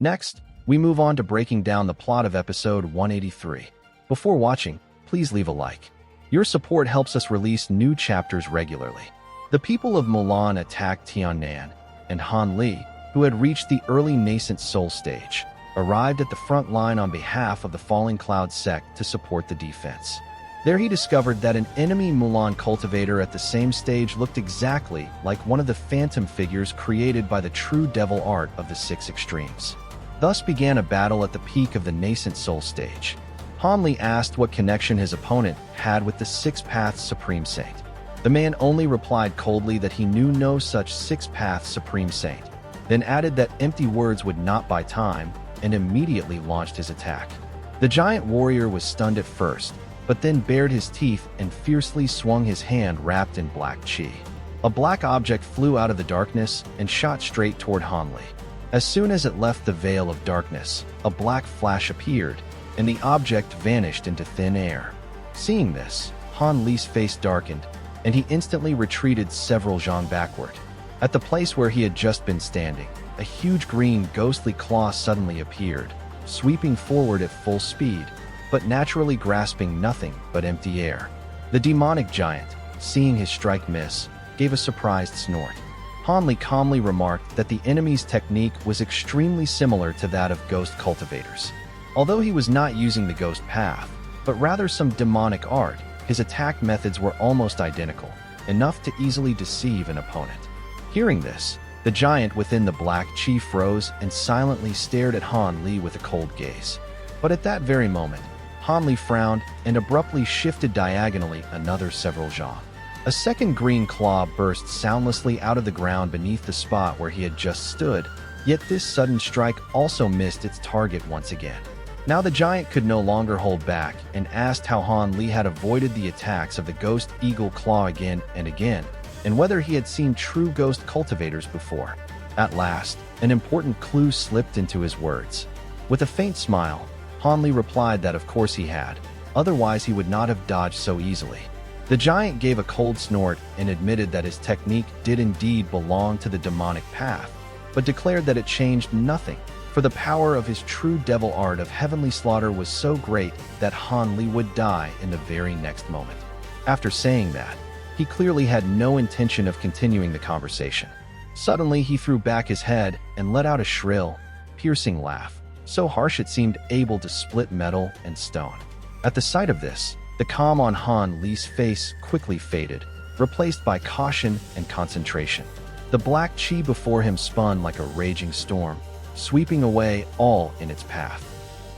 Next, we move on to breaking down the plot of episode 183. Before watching, please leave a like. Your support helps us release new chapters regularly. The people of Mulan attacked Tiannan, and Han Li, who had reached the early nascent soul stage, arrived at the front line on behalf of the Falling Cloud sect to support the defense. There he discovered that an enemy Mulan cultivator at the same stage looked exactly like one of the phantom figures created by the true devil art of the Six Extremes. Thus began a battle at the peak of the nascent soul stage. Han Li asked what connection his opponent had with the Six Paths Supreme Saint. The man only replied coldly that he knew no such Six Paths Supreme Saint, then added that empty words would not buy time, and immediately launched his attack. The giant warrior was stunned at first, but then bared his teeth and fiercely swung his hand wrapped in black chi. A black object flew out of the darkness and shot straight toward Han Li. As soon as it left the veil of darkness, a black flash appeared, and the object vanished into thin air. Seeing this, Han Li's face darkened, and he instantly retreated several zhang backward. At the place where he had just been standing, a huge green ghostly claw suddenly appeared, sweeping forward at full speed, but naturally grasping nothing but empty air. The demonic giant, seeing his strike miss, gave a surprised snort. Han Li calmly remarked that the enemy's technique was extremely similar to that of ghost cultivators. Although he was not using the ghost path, but rather some demonic art, his attack methods were almost identical, enough to easily deceive an opponent. Hearing this, the giant within the black chi froze and silently stared at Han Li with a cold gaze. But at that very moment, Han Li frowned and abruptly shifted diagonally another several zhang. A second green claw burst soundlessly out of the ground beneath the spot where he had just stood, yet this sudden strike also missed its target once again. Now the giant could no longer hold back and asked how Han Li had avoided the attacks of the ghost eagle claw again and again, and whether he had seen true ghost cultivators before. At last, an important clue slipped into his words. With a faint smile, Han Li replied that of course he had, otherwise he would not have dodged so easily. The giant gave a cold snort and admitted that his technique did indeed belong to the demonic path, but declared that it changed nothing, for the power of his true devil art of heavenly slaughter was so great that Han Li would die in the very next moment. After saying that, he clearly had no intention of continuing the conversation. Suddenly, he threw back his head and let out a shrill, piercing laugh, so harsh it seemed able to split metal and stone. At the sight of this, the calm on Han Li's face quickly faded, replaced by caution and concentration. The black chi before him spun like a raging storm, sweeping away all in its path.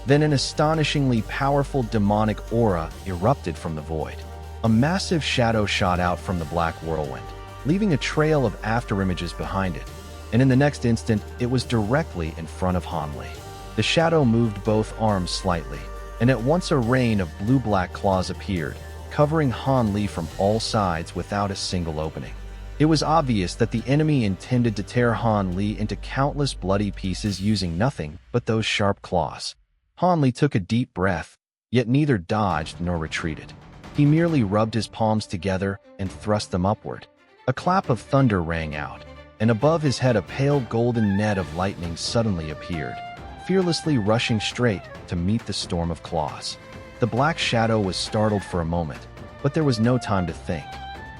Then an astonishingly powerful demonic aura erupted from the void. A massive shadow shot out from the black whirlwind, leaving a trail of afterimages behind it, and in the next instant, it was directly in front of Han Li. The shadow moved both arms slightly, and at once a rain of blue-black claws appeared, covering Han Li from all sides without a single opening. It was obvious that the enemy intended to tear Han Li into countless bloody pieces using nothing but those sharp claws. Han Li took a deep breath, yet neither dodged nor retreated. He merely rubbed his palms together and thrust them upward. A clap of thunder rang out, and above his head a pale golden net of lightning suddenly appeared, fearlessly rushing straight to meet the storm of claws. The black shadow was startled for a moment, but there was no time to think.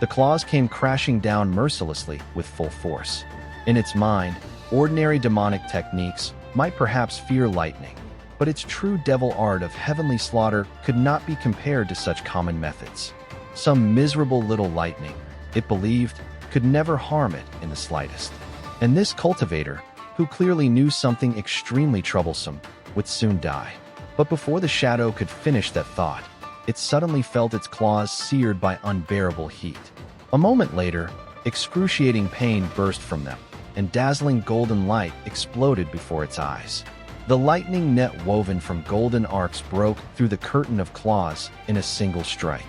The claws came crashing down mercilessly with full force. In its mind, ordinary demonic techniques might perhaps fear lightning, but its true devil art of heavenly slaughter could not be compared to such common methods. Some miserable little lightning, it believed, could never harm it in the slightest. And this cultivator, who clearly knew something extremely troublesome, would soon die. But before the shadow could finish that thought, it suddenly felt its claws seared by unbearable heat. A moment later, excruciating pain burst from them, and dazzling golden light exploded before its eyes. The lightning net woven from golden arcs broke through the curtain of claws in a single strike.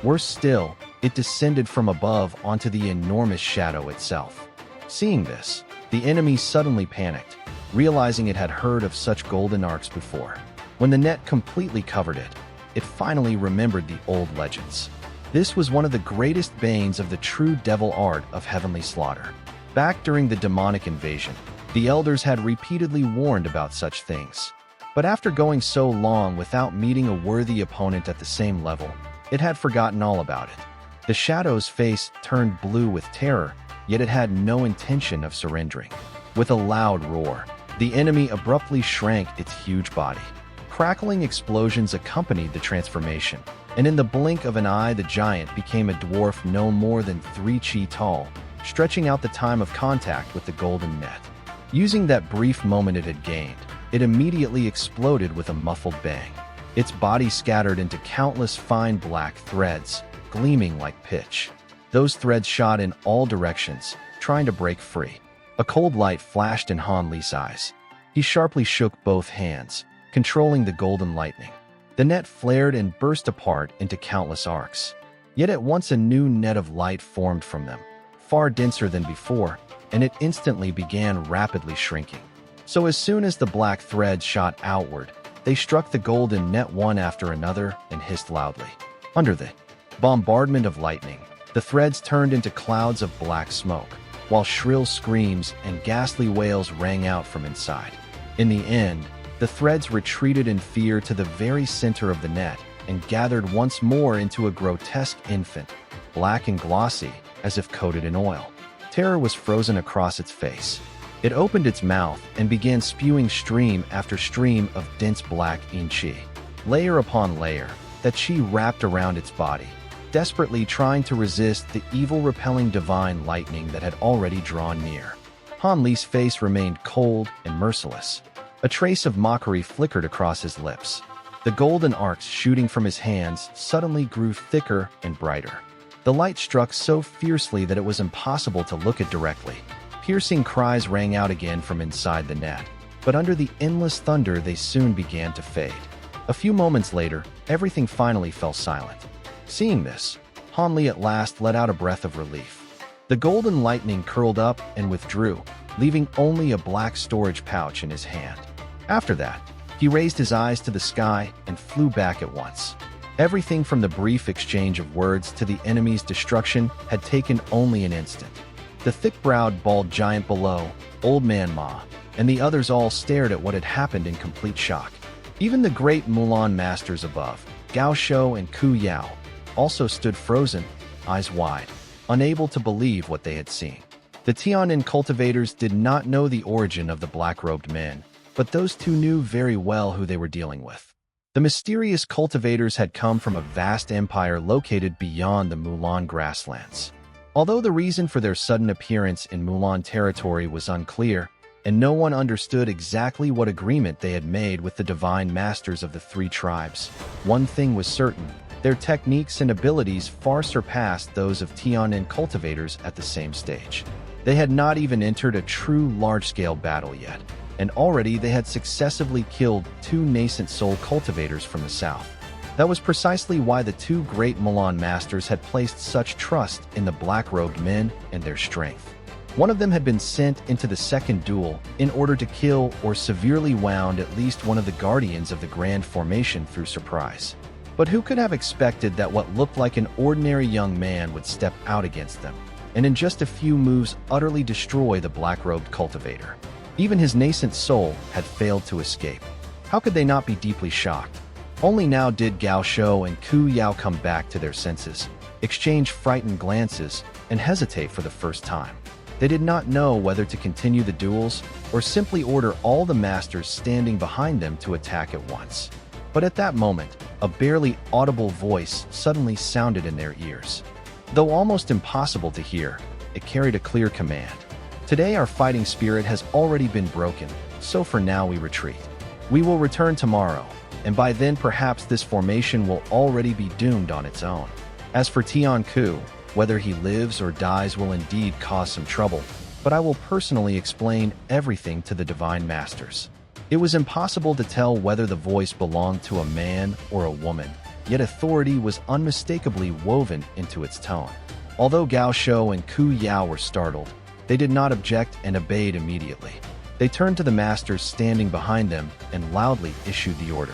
Worse still, it descended from above onto the enormous shadow itself. Seeing this, the enemy suddenly panicked, realizing it had heard of such golden arcs before. When the net completely covered it, it finally remembered the old legends. This was one of the greatest banes of the true devil art of heavenly slaughter. Back during the demonic invasion, The elders had repeatedly warned about such things. But after going so long without meeting a worthy opponent at the same level, it had forgotten all about it. The shadow's face turned blue with terror, yet it had no intention of surrendering. With a loud roar, the enemy abruptly shrank its huge body. Crackling explosions accompanied the transformation, and in the blink of an eye the giant became a dwarf no more than 3 chi tall, stretching out the time of contact with the golden net. Using that brief moment it had gained, it immediately exploded with a muffled bang. Its body scattered into countless fine black threads, gleaming like pitch. Those threads shot in all directions, trying to break free. A cold light flashed in Han Li's eyes. He sharply shook both hands, controlling the golden lightning. The net flared and burst apart into countless arcs. Yet at once a new net of light formed from them, far denser than before, and it instantly began rapidly shrinking. So as soon as the black threads shot outward, they struck the golden net one after another and hissed loudly. Under the bombardment of lightning, the threads turned into clouds of black smoke, while shrill screams and ghastly wails rang out from inside. In the end, the threads retreated in fear to the very center of the net and gathered once more into a grotesque infant, black and glossy, as if coated in oil. Terror was frozen across its face. It opened its mouth and began spewing stream after stream of dense black chi. Layer upon layer, that chi wrapped around its body, desperately trying to resist the evil-repelling divine lightning that had already drawn near. Han Li's face remained cold and merciless. A trace of mockery flickered across his lips. The golden arcs shooting from his hands suddenly grew thicker and brighter. The light struck so fiercely that it was impossible to look it directly. Piercing cries rang out again from inside the net, but under the endless thunder they soon began to fade. A few moments later, everything finally fell silent. Seeing this, Han Li at last let out a breath of relief. The golden lightning curled up and withdrew, leaving only a black storage pouch in his hand. After that, he raised his eyes to the sky and flew back at once. Everything from the brief exchange of words to the enemy's destruction had taken only an instant. The thick-browed, bald giant below, Old Man Ma, and the others all stared at what had happened in complete shock. Even the great Mulan masters above, Gao Shou and Ku Yao, also stood frozen, eyes wide, unable to believe what they had seen. The Tianan cultivators did not know the origin of the black-robed men, but those two knew very well who they were dealing with. The mysterious cultivators had come from a vast empire located beyond the Mulan grasslands. Although the reason for their sudden appearance in Mulan territory was unclear, and no one understood exactly what agreement they had made with the divine masters of the 3 tribes, one thing was certain: their techniques and abilities far surpassed those of Tianan cultivators at the same stage. They had not even entered a true large-scale battle yet, and already they had successively killed 2 nascent soul cultivators from the south. That was precisely why the 2 great Mulan masters had placed such trust in the black-robed men and their strength. One of them had been sent into the second duel in order to kill or severely wound at least one of the guardians of the Grand Formation through surprise. But who could have expected that what looked like an ordinary young man would step out against them, and in just a few moves utterly destroy the black-robed cultivator? Even his nascent soul had failed to escape. How could they not be deeply shocked? Only now did Gao Shou and Ku Yao come back to their senses, exchange frightened glances, and hesitate for the first time. They did not know whether to continue the duels or simply order all the masters standing behind them to attack at once. But at that moment, a barely audible voice suddenly sounded in their ears. Though almost impossible to hear, it carried a clear command. Today our fighting spirit has already been broken, so for now we retreat. We will return tomorrow, and by then perhaps this formation will already be doomed on its own. As for Tian Ku, whether he lives or dies will indeed cause some trouble, but I will personally explain everything to the divine masters. It was impossible to tell whether the voice belonged to a man or a woman, yet authority was unmistakably woven into its tone. Although Gao Shou and Ku Yao were startled, they did not object and obeyed immediately. They turned to the masters standing behind them and loudly issued the order.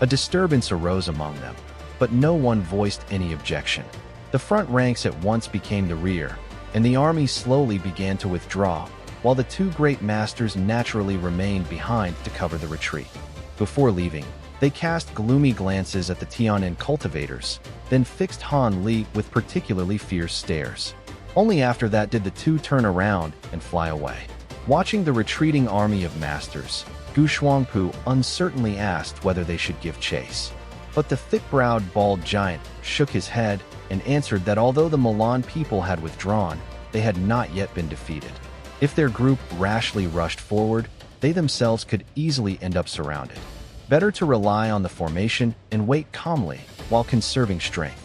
A disturbance arose among them, but no one voiced any objection. The front ranks at once became the rear, and the army slowly began to withdraw, while the two great masters naturally remained behind to cover the retreat. Before leaving, they cast gloomy glances at the Tianan cultivators, then fixed Han Li with particularly fierce stares. Only after that did the two turn around and fly away. Watching the retreating army of masters, Gu Shuangpu uncertainly asked whether they should give chase. But the thick-browed, bald giant shook his head and answered that although the Mulan people had withdrawn, they had not yet been defeated. If their group rashly rushed forward, they themselves could easily end up surrounded. Better to rely on the formation and wait calmly while conserving strength.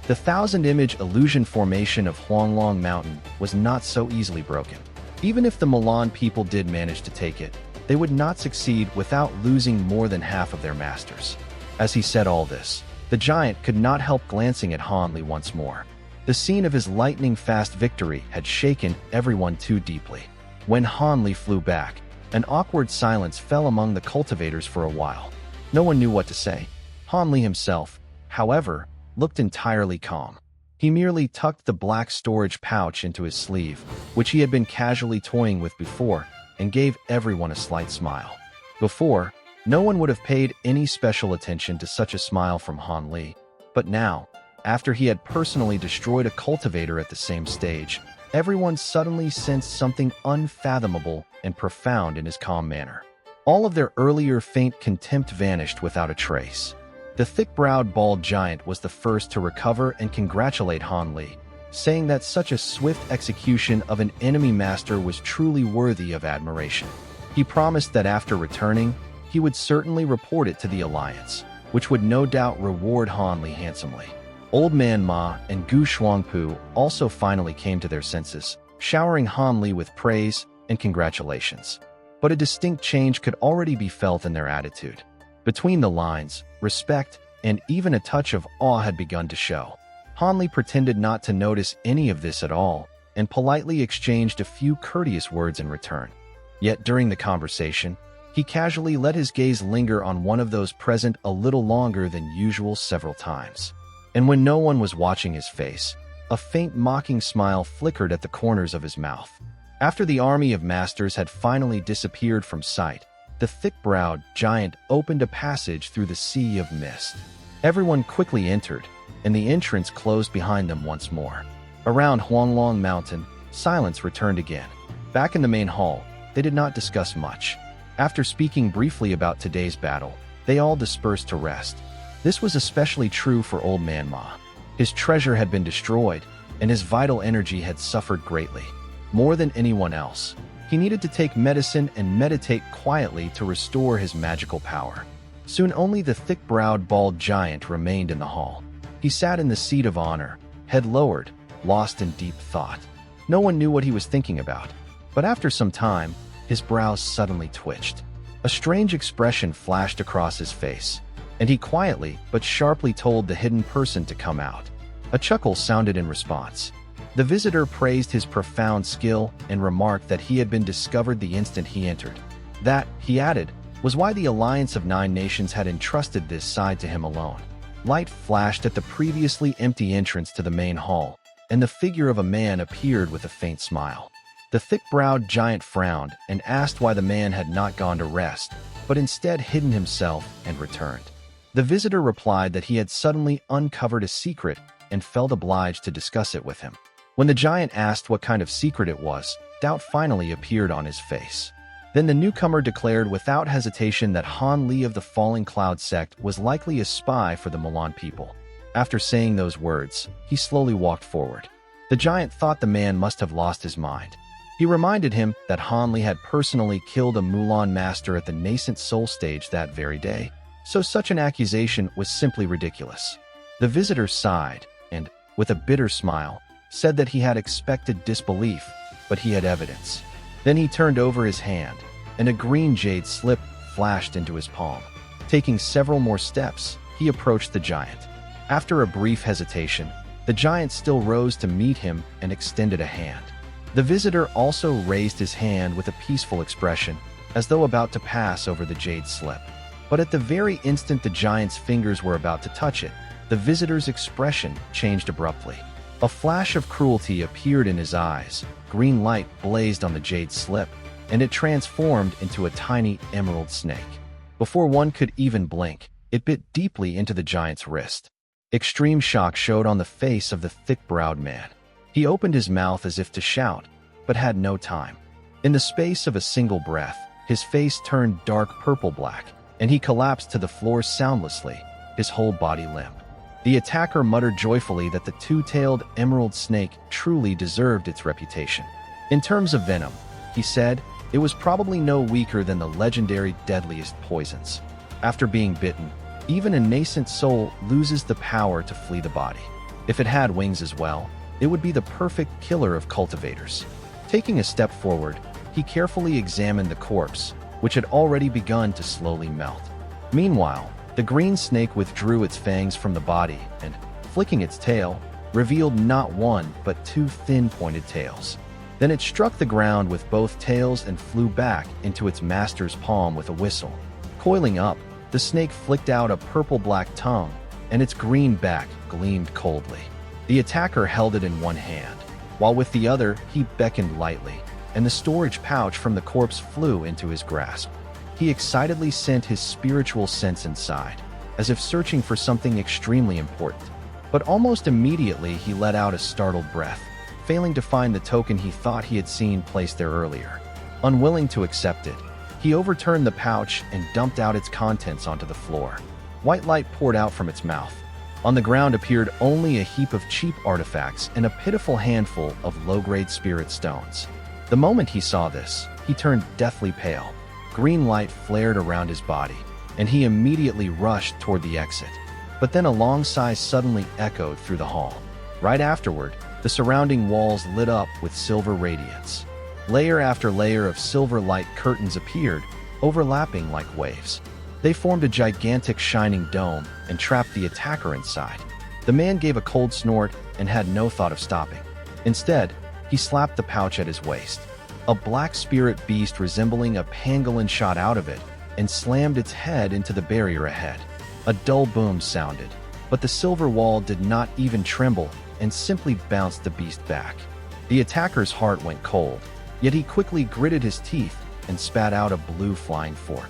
The thousand-image illusion formation of Huanglong Mountain was not so easily broken. Even if the Mulan people did manage to take it, they would not succeed without losing more than half of their masters. As he said all this, the giant could not help glancing at Han Li once more. The scene of his lightning-fast victory had shaken everyone too deeply. When Han Li flew back, an awkward silence fell among the cultivators for a while. No one knew what to say. Han Li himself, however, looked entirely calm. He merely tucked the black storage pouch into his sleeve, which he had been casually toying with before, and gave everyone a slight smile. Before, no one would have paid any special attention to such a smile from Han Li, but now, after he had personally destroyed a cultivator at the same stage, everyone suddenly sensed something unfathomable and profound in his calm manner. All of their earlier faint contempt vanished without a trace. The thick-browed bald giant was the first to recover and congratulate Han Li, saying that such a swift execution of an enemy master was truly worthy of admiration. He promised that after returning, he would certainly report it to the Alliance, which would no doubt reward Han Li handsomely. Old Man Ma and Gu Shuangpu also finally came to their senses, showering Han Li with praise and congratulations. But a distinct change could already be felt in their attitude. Between the lines, respect and even a touch of awe had begun to show. Han Li pretended not to notice any of this at all and politely exchanged a few courteous words in return. Yet during the conversation, he casually let his gaze linger on one of those present a little longer than usual several times. And when no one was watching his face, a faint mocking smile flickered at the corners of his mouth. After the army of masters had finally disappeared from sight, the thick-browed giant opened a passage through the sea of mist. Everyone quickly entered, and the entrance closed behind them once more. Around Huanglong Mountain, silence returned again. Back in the main hall, they did not discuss much. After speaking briefly about today's battle, they all dispersed to rest. This was especially true for Old Man Ma. His treasure had been destroyed, and his vital energy had suffered greatly. More than anyone else, he needed to take medicine and meditate quietly to restore his magical power. Soon only the thick-browed bald giant remained in the hall. He sat in the seat of honor, head lowered, lost in deep thought. No one knew what he was thinking about, but after some time, his brows suddenly twitched. A strange expression flashed across his face, and he quietly but sharply told the hidden person to come out. A chuckle sounded in response. The visitor praised his profound skill and remarked that he had been discovered the instant he entered. That, he added, was why the Alliance of 9 Nations had entrusted this side to him alone. Light flashed at the previously empty entrance to the main hall, and the figure of a man appeared with a faint smile. The thick-browed giant frowned and asked why the man had not gone to rest, but instead hidden himself and returned. The visitor replied that he had suddenly uncovered a secret and felt obliged to discuss it with him. When the giant asked what kind of secret it was, doubt finally appeared on his face. Then the newcomer declared without hesitation that Han Li of the Falling Cloud sect was likely a spy for the Mulan people. After saying those words, he slowly walked forward. The giant thought the man must have lost his mind. He reminded him that Han Li had personally killed a Mulan master at the nascent soul stage that very day, so such an accusation was simply ridiculous. The visitor sighed and, with a bitter smile, said that he had expected disbelief, but he had evidence. Then he turned over his hand, and a green jade slip flashed into his palm. Taking several more steps, he approached the giant. After a brief hesitation, the giant still rose to meet him and extended a hand. The visitor also raised his hand with a peaceful expression, as though about to pass over the jade slip. But at the very instant the giant's fingers were about to touch it, the visitor's expression changed abruptly. A flash of cruelty appeared in his eyes, green light blazed on the jade slip, and it transformed into a tiny emerald snake. Before one could even blink, it bit deeply into the giant's wrist. Extreme shock showed on the face of the thick-browed man. He opened his mouth as if to shout, but had no time. In the space of a single breath, his face turned dark purple-black, and he collapsed to the floor soundlessly, his whole body limp. The attacker muttered joyfully that the two-tailed emerald snake truly deserved its reputation. In terms of venom, he said, it was probably no weaker than the legendary deadliest poisons. After being bitten, even a nascent soul loses the power to flee the body. If it had wings as well, it would be the perfect killer of cultivators. Taking a step forward, he carefully examined the corpse, which had already begun to slowly melt. Meanwhile, the green snake withdrew its fangs from the body and, flicking its tail, revealed not one but two thin pointed tails. Then it struck the ground with both tails and flew back into its master's palm with a whistle. Coiling up, the snake flicked out a purple-black tongue, and its green back gleamed coldly. The attacker held it in one hand, while with the other he beckoned lightly, and the storage pouch from the corpse flew into his grasp. He excitedly sent his spiritual sense inside, as if searching for something extremely important. But almost immediately he let out a startled breath, failing to find the token he thought he had seen placed there earlier. Unwilling to accept it, he overturned the pouch and dumped out its contents onto the floor. White light poured out from its mouth. On the ground appeared only a heap of cheap artifacts and a pitiful handful of low-grade spirit stones. The moment he saw this, he turned deathly pale. Green light flared around his body, and he immediately rushed toward the exit. But then a long sigh suddenly echoed through the hall. Right afterward, the surrounding walls lit up with silver radiance. Layer after layer of silver light curtains appeared, overlapping like waves. They formed a gigantic shining dome and trapped the attacker inside. The man gave a cold snort and had no thought of stopping. Instead, he slapped the pouch at his waist. A black spirit beast resembling a pangolin shot out of it and slammed its head into the barrier ahead. A dull boom sounded, but the silver wall did not even tremble and simply bounced the beast back. The attacker's heart went cold, yet he quickly gritted his teeth and spat out a blue flying fork.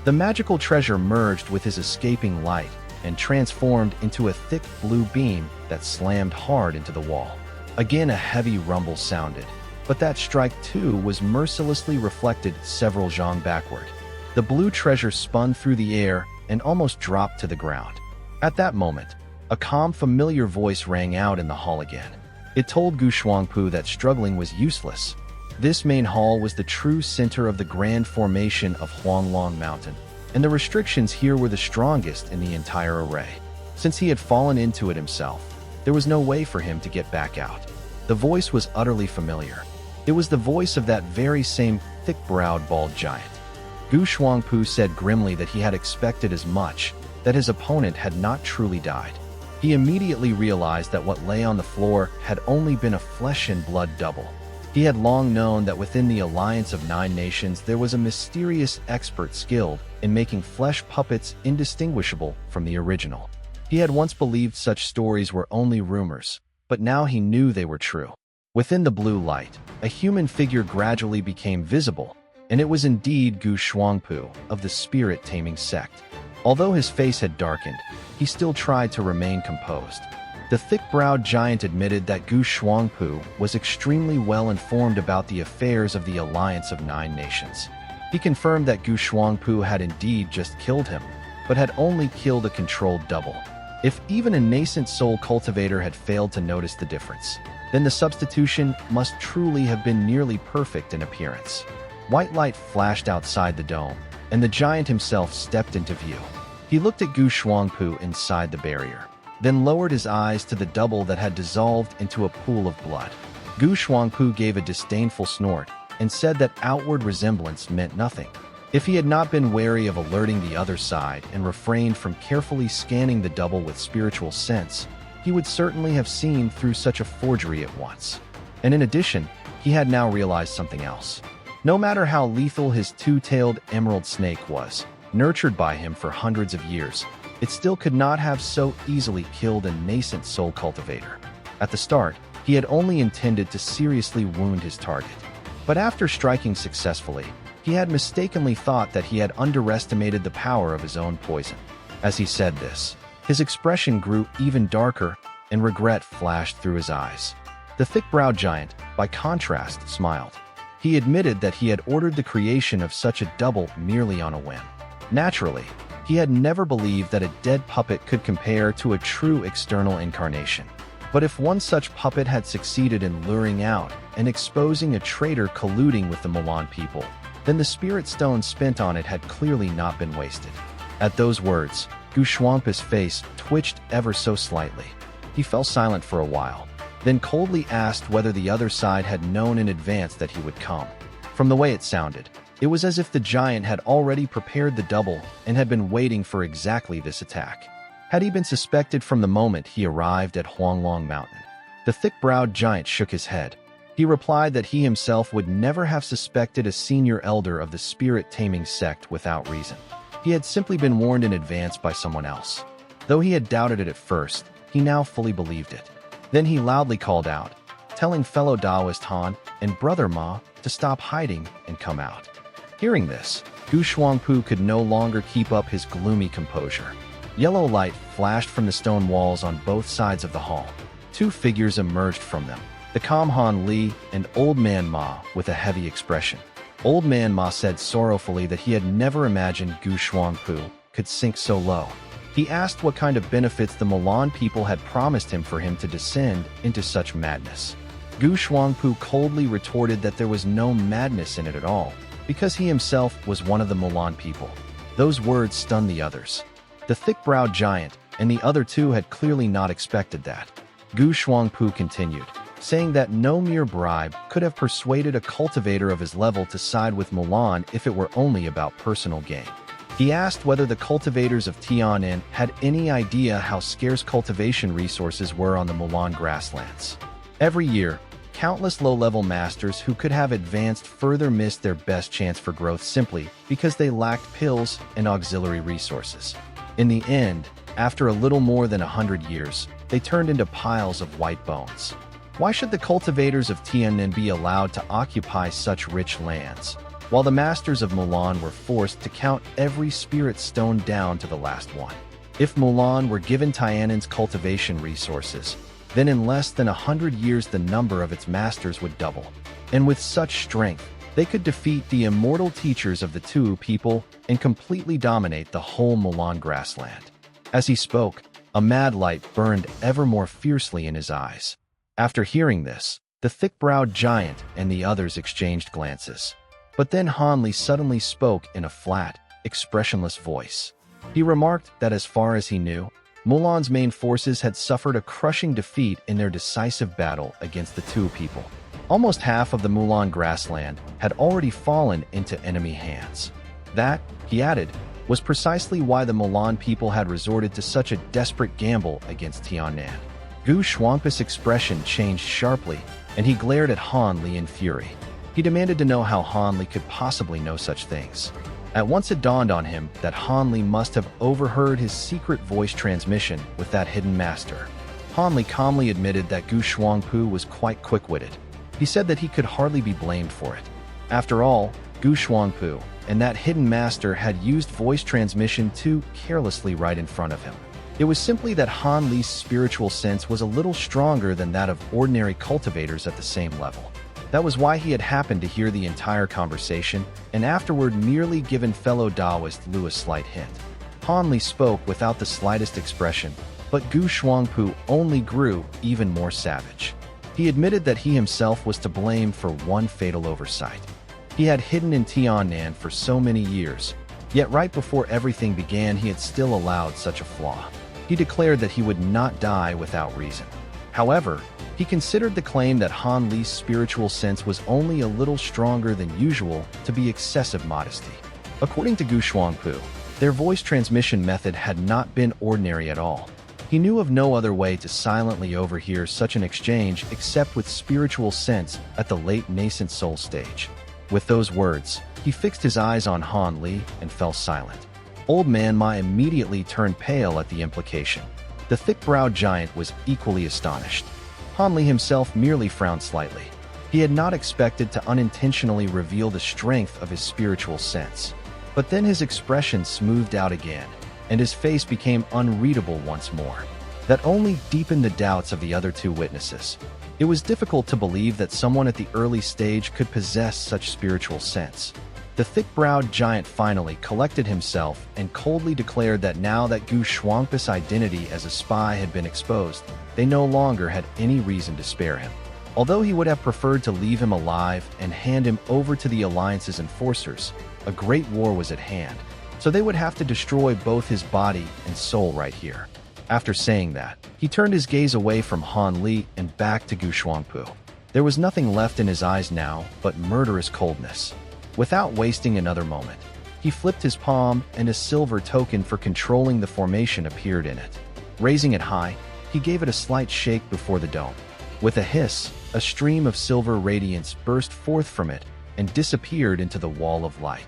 The magical treasure merged with his escaping light and transformed into a thick blue beam that slammed hard into the wall. Again, a heavy rumble sounded, but that strike too was mercilessly reflected several zhang backward. The blue treasure spun through the air and almost dropped to the ground. At that moment, a calm, familiar voice rang out in the hall again. It told Gu Shuangpu that struggling was useless. This main hall was the true center of the grand formation of Huanglong Mountain, and the restrictions here were the strongest in the entire array. Since he had fallen into it himself, there was no way for him to get back out. The voice was utterly familiar. It was the voice of that very same thick-browed bald giant. Gu Shuangpu said grimly that he had expected as much, that his opponent had not truly died. He immediately realized that what lay on the floor had only been a flesh and blood double. He had long known that within the alliance of 9 nations there was a mysterious expert skilled in making flesh puppets indistinguishable from the original. He had once believed such stories were only rumors, but now he knew they were true. Within the blue light, a human figure gradually became visible, and it was indeed Gu Shuangpu of the spirit-taming sect. Although his face had darkened, he still tried to remain composed. The thick-browed giant admitted that Gu Shuangpu was extremely well informed about the affairs of the alliance of 9 nations. He confirmed that Gu Shuangpu had indeed just killed him, but had only killed a controlled double. If even a nascent soul cultivator had failed to notice the difference, then the substitution must truly have been nearly perfect in appearance. White light flashed outside the dome, and the giant himself stepped into view. He looked at Gu Shuangpu inside the barrier, then lowered his eyes to the double that had dissolved into a pool of blood. Gu Shuangpu gave a disdainful snort and said that outward resemblance meant nothing. If he had not been wary of alerting the other side and refrained from carefully scanning the double with spiritual sense, he would certainly have seen through such a forgery at once. And in addition, he had now realized something else. No matter how lethal his two-tailed emerald snake was, nurtured by him for hundreds of years, it still could not have so easily killed a nascent soul cultivator. At the start, he had only intended to seriously wound his target. But after striking successfully, he had mistakenly thought that he had underestimated the power of his own poison. As he said this, his expression grew even darker, and regret flashed through his eyes. The thick-browed giant, by contrast, smiled. He admitted that he had ordered the creation of such a double merely on a whim. Naturally, he had never believed that a dead puppet could compare to a true external incarnation. But if one such puppet had succeeded in luring out and exposing a traitor colluding with the Mulan people, then the spirit stone spent on it had clearly not been wasted. At those words, Gu Shuangpu's face twitched ever so slightly. He fell silent for a while, then coldly asked whether the other side had known in advance that he would come. From the way it sounded, it was as if the giant had already prepared the double and had been waiting for exactly this attack. Had he been suspected from the moment he arrived at Huanglong Mountain? The thick-browed giant shook his head. He replied that he himself would never have suspected a senior elder of the spirit-taming sect without reason. He had simply been warned in advance by someone else. Though he had doubted it at first, he now fully believed it. Then he loudly called out, telling fellow Taoist Han and brother Ma to stop hiding and come out. Hearing this, Gu Shuangpu could no longer keep up his gloomy composure. Yellow light flashed from the stone walls on both sides of the hall. Two figures emerged from them, the calm Han Li and Old Man Ma with a heavy expression. Old Man Ma said sorrowfully that he had never imagined Gu Shuangpu could sink so low. He asked what kind of benefits the Mulan people had promised him for him to descend into such madness. Gu Shuangpu coldly retorted that there was no madness in it at all, because he himself was one of the Mulan people. Those words stunned the others. The thick-browed giant and the other two had clearly not expected that. Gu Shuangpu continued, saying that no mere bribe could have persuaded a cultivator of his level to side with Mulan if it were only about personal gain. He asked whether the cultivators of Tianan had any idea how scarce cultivation resources were on the Mulan grasslands. Every year, countless low-level masters who could have advanced further missed their best chance for growth simply because they lacked pills and auxiliary resources. In the end, after a little more than 100 years, they turned into piles of white bones. Why should the cultivators of Tianan be allowed to occupy such rich lands, while the masters of Mulan were forced to count every spirit stone down to the last one? If Mulan were given Tianan's cultivation resources, then in less than 100 years the number of its masters would double. And with such strength, they could defeat the immortal teachers of the two people and completely dominate the whole Mulan grassland. As he spoke, a mad light burned ever more fiercely in his eyes. After hearing this, the thick-browed giant and the others exchanged glances. But then Han Li suddenly spoke in a flat, expressionless voice. He remarked that as far as he knew, Mulan's main forces had suffered a crushing defeat in their decisive battle against the two people. Almost half of the Mulan grassland had already fallen into enemy hands. That, he added, was precisely why the Mulan people had resorted to such a desperate gamble against Tianan. Gu Shuangpu's expression changed sharply, and he glared at Han Li in fury. He demanded to know how Han Li could possibly know such things. At once it dawned on him that Han Li must have overheard his secret voice transmission with that hidden master. Han Li calmly admitted that Gu Shuangpu was quite quick-witted. He said that he could hardly be blamed for it. After all, Gu Shuangpu and that hidden master had used voice transmission too carelessly right in front of him. It was simply that Han Li's spiritual sense was a little stronger than that of ordinary cultivators at the same level. That was why he had happened to hear the entire conversation and afterward merely given fellow Taoist Lu a slight hint. Han Li spoke without the slightest expression, but Gu Shuangpu only grew even more savage. He admitted that he himself was to blame for one fatal oversight. He had hidden in Tianan for so many years, yet right before everything began he had still allowed such a flaw. He declared that he would not die without reason. However, he considered the claim that Han Li's spiritual sense was only a little stronger than usual to be excessive modesty. According to Gu Shuangpu, their voice transmission method had not been ordinary at all. He knew of no other way to silently overhear such an exchange except with spiritual sense at the late nascent soul stage. With those words, he fixed his eyes on Han Li and fell silent. Old Man Ma immediately turned pale at the implication. The thick-browed giant was equally astonished. Han Li himself merely frowned slightly. He had not expected to unintentionally reveal the strength of his spiritual sense. But then his expression smoothed out again, and his face became unreadable once more. That only deepened the doubts of the other two witnesses. It was difficult to believe that someone at the early stage could possess such spiritual sense. The thick-browed giant finally collected himself and coldly declared that now that Gu Shuangpu's identity as a spy had been exposed, they no longer had any reason to spare him. Although he would have preferred to leave him alive and hand him over to the Alliance's enforcers, a great war was at hand, so they would have to destroy both his body and soul right here. After saying that, he turned his gaze away from Han Li and back to Gu Shuangpu. There was nothing left in his eyes now but murderous coldness. Without wasting another moment, he flipped his palm and a silver token for controlling the formation appeared in it. Raising it high, he gave it a slight shake before the dome. With a hiss, a stream of silver radiance burst forth from it and disappeared into the wall of light.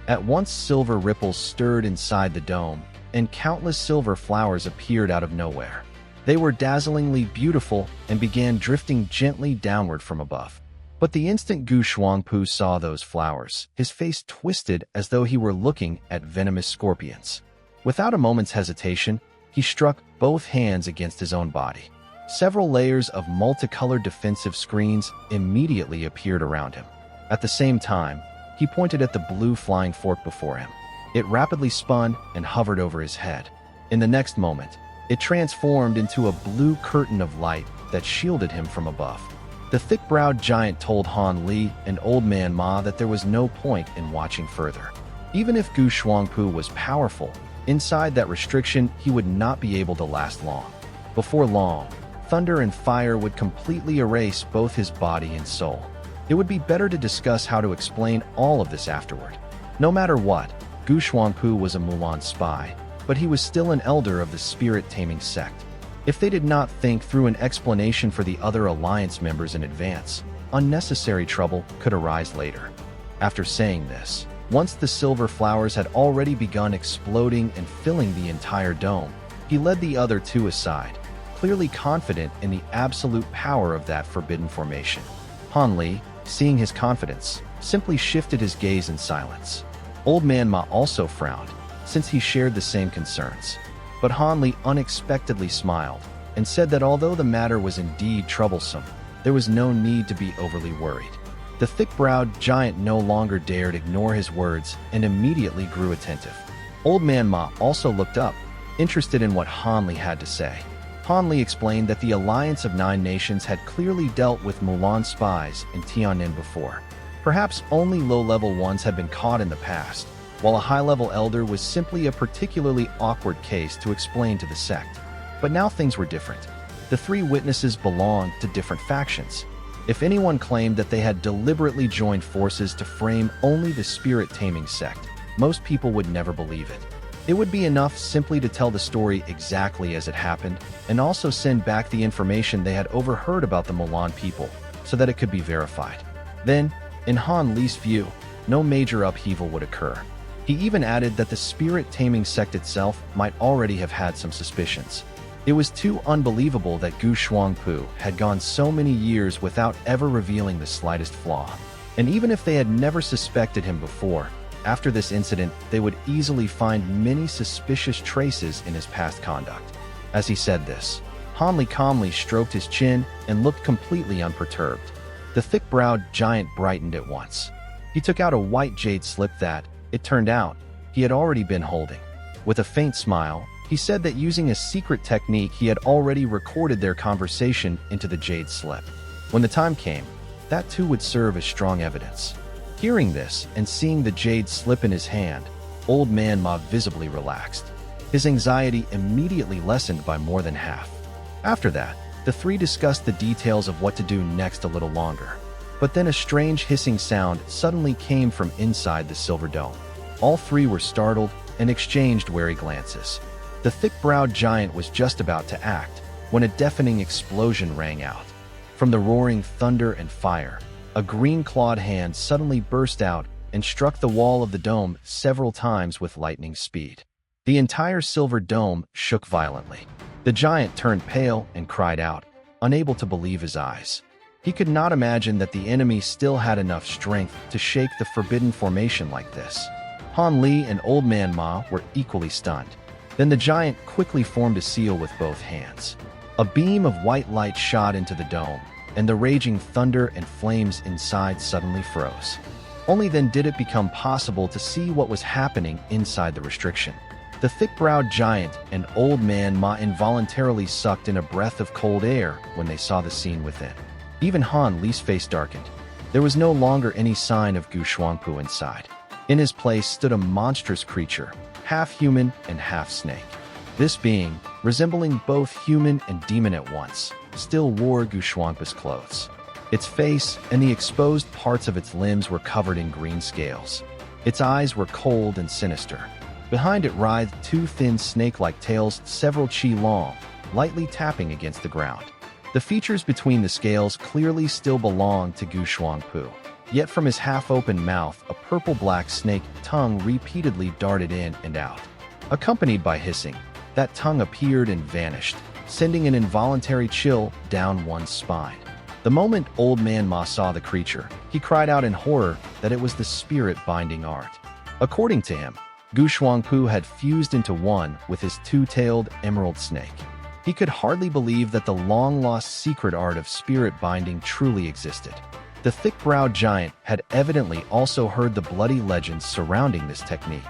At once silver ripples stirred inside the dome, and countless silver flowers appeared out of nowhere. They were dazzlingly beautiful and began drifting gently downward from above. But the instant Gu Shuangpu saw those flowers, his face twisted as though he were looking at venomous scorpions. Without a moment's hesitation, he struck both hands against his own body. Several layers of multicolored defensive screens immediately appeared around him. At the same time, he pointed at the blue flying fork before him. It rapidly spun and hovered over his head. In the next moment, it transformed into a blue curtain of light that shielded him from above. The thick-browed giant told Han Li and Old Man Ma that there was no point in watching further. Even if Gu Shuangpu was powerful, inside that restriction he would not be able to last long. Before long, thunder and fire would completely erase both his body and soul. It would be better to discuss how to explain all of this afterward. No matter what, Gu Shuangpu was a Mulan spy, but he was still an elder of the spirit-taming sect. If they did not think through an explanation for the other alliance members in advance, unnecessary trouble could arise later. After saying this, once the silver flowers had already begun exploding and filling the entire dome, he led the other two aside, clearly confident in the absolute power of that forbidden formation. Han Li, seeing his confidence, simply shifted his gaze in silence. Old Man Ma also frowned, since he shared the same concerns. But Han Li unexpectedly smiled and said that although the matter was indeed troublesome, there was no need to be overly worried. The thick-browed giant no longer dared ignore his words and immediately grew attentive. Old Man Ma also looked up, interested in what Han Li had to say. Han Li explained that the Alliance of Nine Nations had clearly dealt with Mulan spies in Tiannan before. Perhaps only low-level ones had been caught in the past, while a high-level elder was simply a particularly awkward case to explain to the sect. But now things were different. The three witnesses belonged to different factions. If anyone claimed that they had deliberately joined forces to frame only the spirit-taming sect, most people would never believe it. It would be enough simply to tell the story exactly as it happened and also send back the information they had overheard about the Mulan people so that it could be verified. Then, in Han Li's view, no major upheaval would occur. He even added that the spirit-taming sect itself might already have had some suspicions. It was too unbelievable that Gu Shuangpu had gone so many years without ever revealing the slightest flaw. And even if they had never suspected him before, after this incident, they would easily find many suspicious traces in his past conduct. As he said this, Han Li calmly stroked his chin and looked completely unperturbed. The thick-browed giant brightened at once. He took out a white jade slip that, it turned out, he had already been holding. With a faint smile, he said that using a secret technique he had already recorded their conversation into the jade slip. When the time came, that too would serve as strong evidence. Hearing this and seeing the jade slip in his hand, Old Man Ma visibly relaxed. His anxiety immediately lessened by more than half. After that, the three discussed the details of what to do next a little longer. But then a strange hissing sound suddenly came from inside the silver dome. All three were startled and exchanged wary glances. The thick-browed giant was just about to act when a deafening explosion rang out. From the roaring thunder and fire, a green-clawed hand suddenly burst out and struck the wall of the dome several times with lightning speed. The entire silver dome shook violently. The giant turned pale and cried out, unable to believe his eyes. He could not imagine that the enemy still had enough strength to shake the forbidden formation like this. Han Li and Old Man Ma were equally stunned. Then the giant quickly formed a seal with both hands. A beam of white light shot into the dome, and the raging thunder and flames inside suddenly froze. Only then did it become possible to see what was happening inside the restriction. The thick-browed giant and Old Man Ma involuntarily sucked in a breath of cold air when they saw the scene within. Even Han Li's face darkened. There was no longer any sign of Gu Shuangpu inside. In his place stood a monstrous creature, half human and half snake. This being, resembling both human and demon at once, still wore Gu Shuangpu's clothes. Its face and the exposed parts of its limbs were covered in green scales. Its eyes were cold and sinister. Behind it writhed two thin snake-like tails several chi long, lightly tapping against the ground. The features between the scales clearly still belonged to Gu Shuangpu. Yet from his half-open mouth, a purple-black snake tongue repeatedly darted in and out. Accompanied by hissing, that tongue appeared and vanished, sending an involuntary chill down one's spine. The moment Old Man Ma saw the creature, he cried out in horror that it was the spirit-binding art. According to him, Gu Shuangpu had fused into one with his two-tailed emerald snake. He could hardly believe that the long-lost secret art of spirit binding truly existed. The thick-browed giant had evidently also heard the bloody legends surrounding this technique.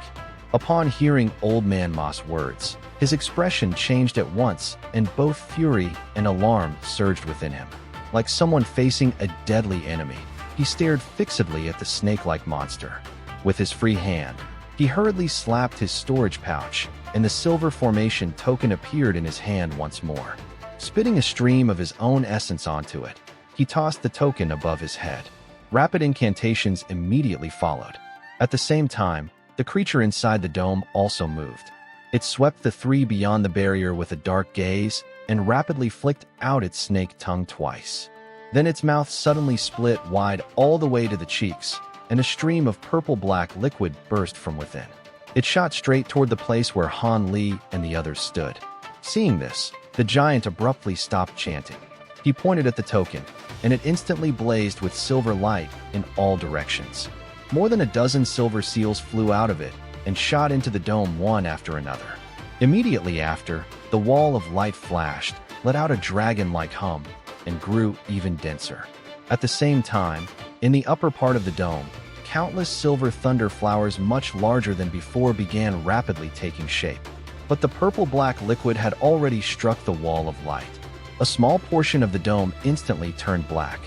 Upon hearing Old Man Ma's words, his expression changed at once, and both fury and alarm surged within him. Like someone facing a deadly enemy, he stared fixedly at the snake-like monster. With his free hand, he hurriedly slapped his storage pouch, and the silver formation token appeared in his hand once more. Spitting a stream of his own essence onto it, he tossed the token above his head. Rapid incantations immediately followed. At the same time, the creature inside the dome also moved. It swept the three beyond the barrier with a dark gaze and rapidly flicked out its snake tongue twice. Then its mouth suddenly split wide all the way to the cheeks, and a stream of purple-black liquid burst from within. It shot straight toward the place where Han Li and the others stood. Seeing this, the giant abruptly stopped chanting. He pointed at the token, and it instantly blazed with silver light in all directions. More than a dozen silver seals flew out of it and shot into the dome one after another. Immediately after, the wall of light flashed, let out a dragon-like hum, and grew even denser. At the same time, in the upper part of the dome, countless silver thunder flowers much larger than before began rapidly taking shape. But the purple-black liquid had already struck the wall of light. A small portion of the dome instantly turned black.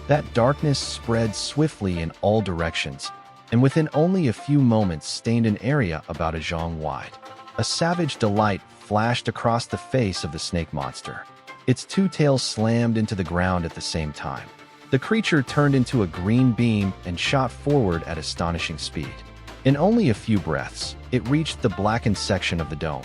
That darkness spread swiftly in all directions, and within only a few moments stained an area about a zhang wide. A savage delight flashed across the face of the snake monster. Its two tails slammed into the ground at the same time. The creature turned into a green beam and shot forward at astonishing speed. In only a few breaths, it reached the blackened section of the dome.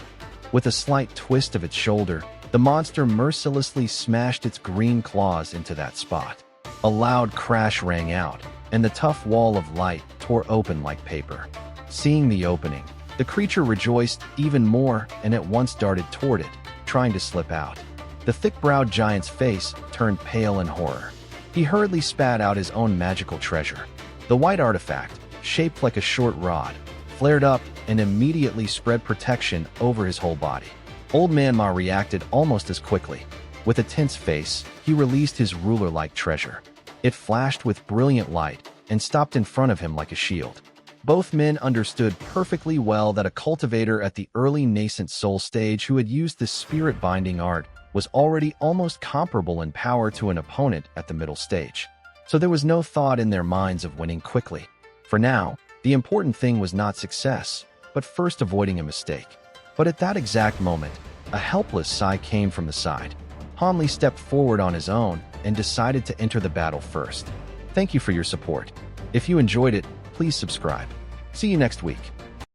With a slight twist of its shoulder, the monster mercilessly smashed its green claws into that spot. A loud crash rang out, and the tough wall of light tore open like paper. Seeing the opening, the creature rejoiced even more and at once darted toward it, trying to slip out. The thick-browed giant's face turned pale in horror. He hurriedly spat out his own magical treasure. The white artifact, shaped like a short rod, flared up and immediately spread protection over his whole body. Old Man Ma reacted almost as quickly. With a tense face, he released his ruler-like treasure. It flashed with brilliant light and stopped in front of him like a shield. Both men understood perfectly well that a cultivator at the early nascent soul stage who had used this spirit-binding art was already almost comparable in power to an opponent at the middle stage. So there was no thought in their minds of winning quickly. For now, the important thing was not success, but first avoiding a mistake. But at that exact moment, a helpless sigh came from the side. Han Li stepped forward on his own and decided to enter the battle first. Thank you for your support. If you enjoyed it, please subscribe. See you next week.